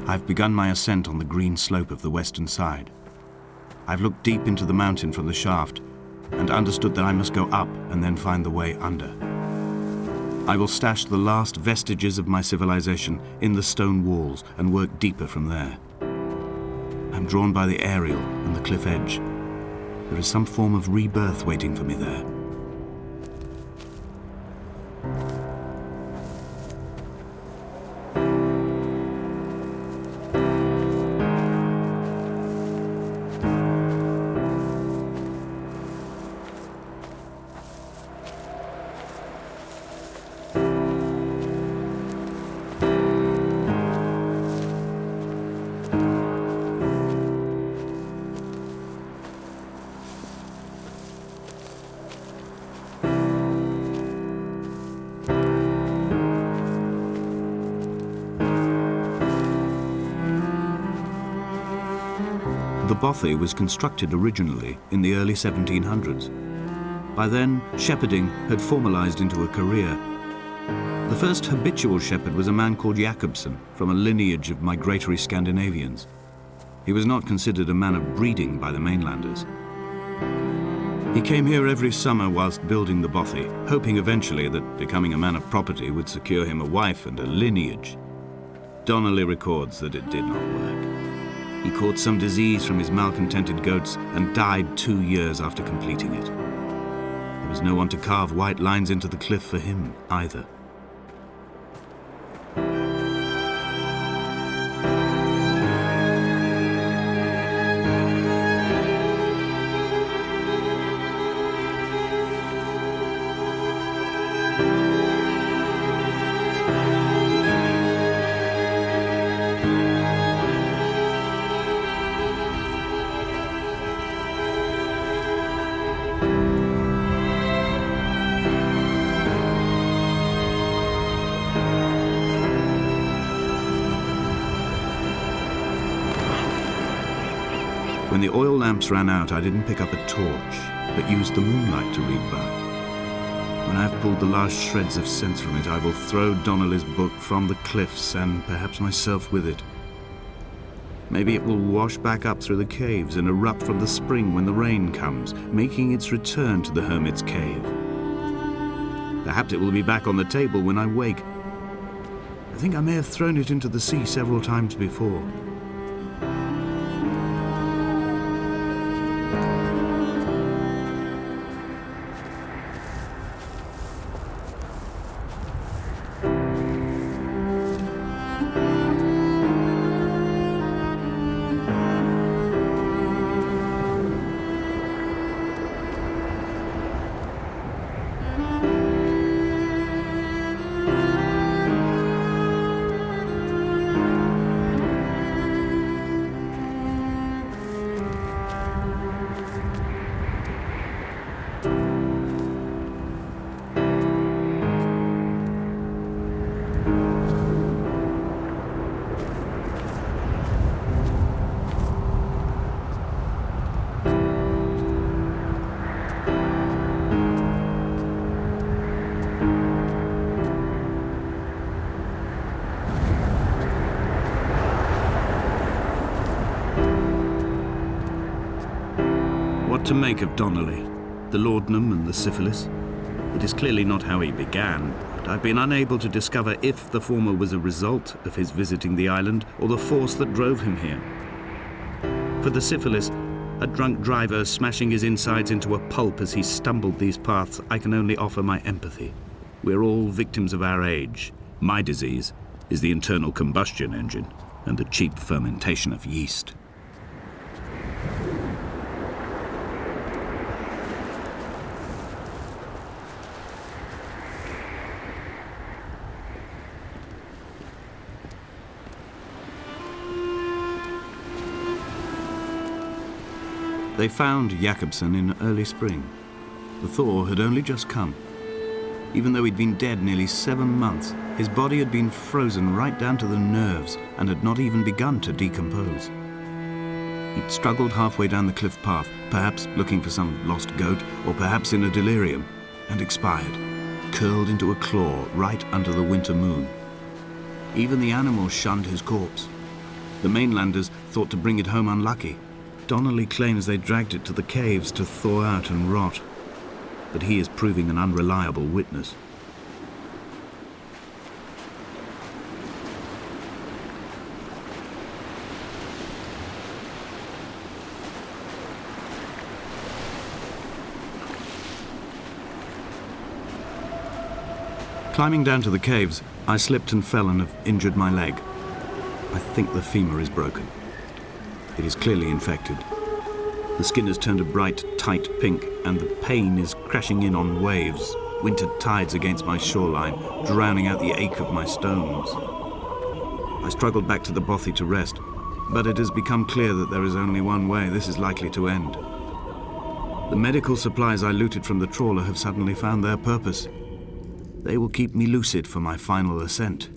I've begun my ascent on the green slope of the western side. I've looked deep into the mountain from the shaft and understood that I must go up and then find the way under. I will stash the last vestiges of my civilization in the stone walls and work deeper from there. I'm drawn by the aerial and the cliff edge. There is some form of rebirth waiting for me there. The bothy was constructed originally in the early 1700s. By then, shepherding had formalized into a career. The first habitual shepherd was a man called Jakobsen, from a lineage of migratory Scandinavians. He was not considered a man of breeding by the mainlanders. He came here every summer whilst building the bothy, hoping eventually that becoming a man of property would secure him a wife and a lineage. Donnelly records that it did not work. He caught some disease from his malcontented goats and died 2 years after completing it. There was no one to carve white lines into the cliff for him either. When the oil lamps ran out, I didn't pick up a torch, but used the moonlight to read back. When I've pulled the last shreds of sense from it, I will throw Donnelly's book from the cliffs and perhaps myself with it. Maybe it will wash back up through the caves and erupt from the spring when the rain comes, making its return to the hermit's cave. Perhaps it will be back on the table when I wake. I think I may have thrown it into the sea several times before. What to make of Donnelly, the laudanum and the syphilis? It is clearly not how he began, but I've been unable to discover if the former was a result of his visiting the island or the force that drove him here. For the syphilis, a drunk driver smashing his insides into a pulp as he stumbled these paths, I can only offer my empathy. We're all victims of our age. My disease is the internal combustion engine and the cheap fermentation of yeast. They found Jakobsen in early spring. The thaw had only just come. Even though he'd been dead nearly 7 months, his body had been frozen right down to the nerves and had not even begun to decompose. He'd struggled halfway down the cliff path, perhaps looking for some lost goat, or perhaps in a delirium, and expired, curled into a claw right under the winter moon. Even the animals shunned his corpse. The mainlanders thought to bring it home unlucky. Donnelly claims they dragged it to the caves to thaw out and rot, but he is proving an unreliable witness. Climbing down to the caves, I slipped and fell and have injured my leg. I think the femur is broken. It is clearly infected. The skin has turned a bright, tight pink, and the pain is crashing in on waves, winter tides against my shoreline, drowning out the ache of my stones. I struggled back to the bothy to rest, but it has become clear that there is only one way this is likely to end. The medical supplies I looted from the trawler have suddenly found their purpose. They will keep me lucid for my final ascent.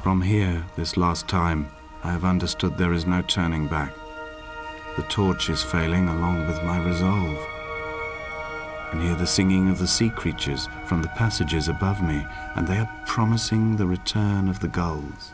From here, this last time, I have understood there is no turning back. The torch is failing along with my resolve. And hear the singing of the sea creatures from the passages above me, and they are promising the return of the gulls.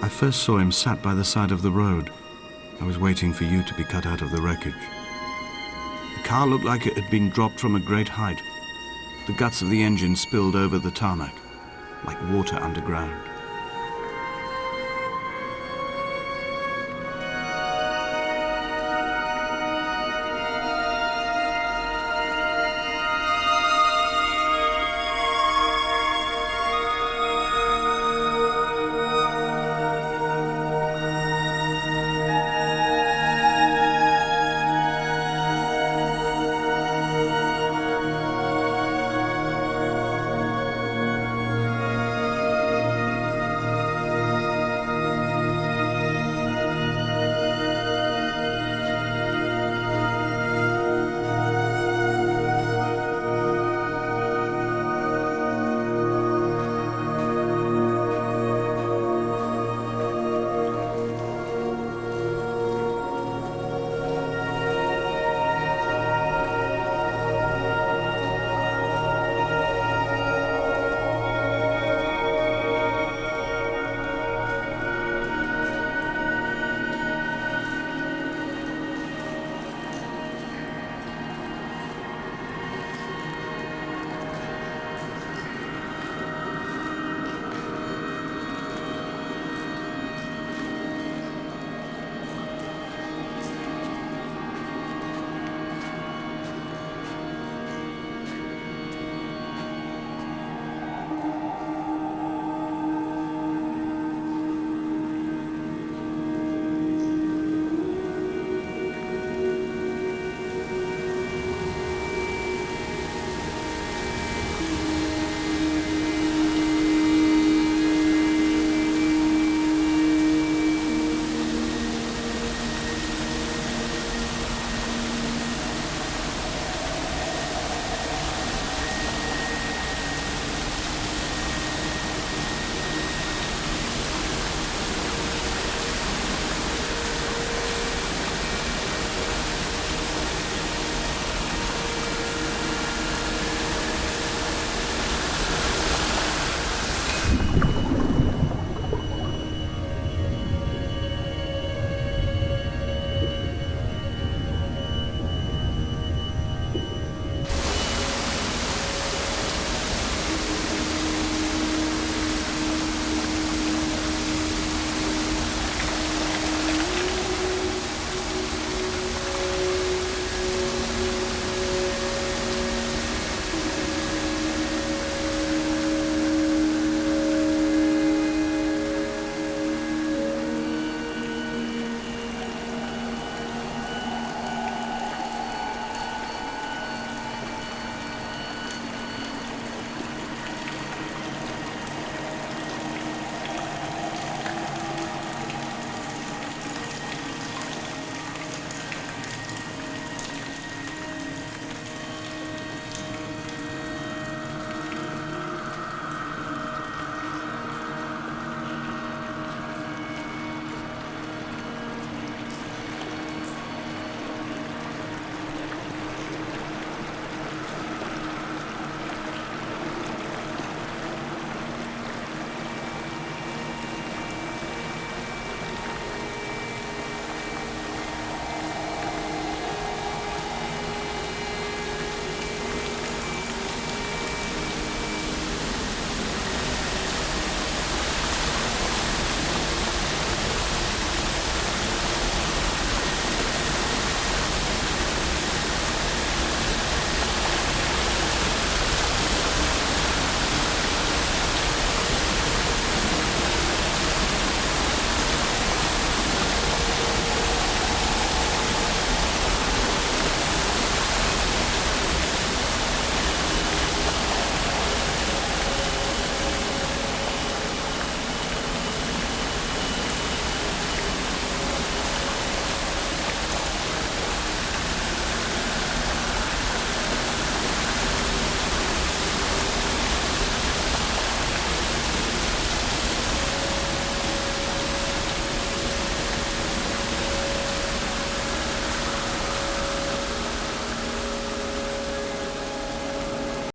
I first saw him sat by the side of the road. I was waiting for you to be cut out of the wreckage. The car looked like it had been dropped from a great height. The guts of the engine spilled over the tarmac, like water underground.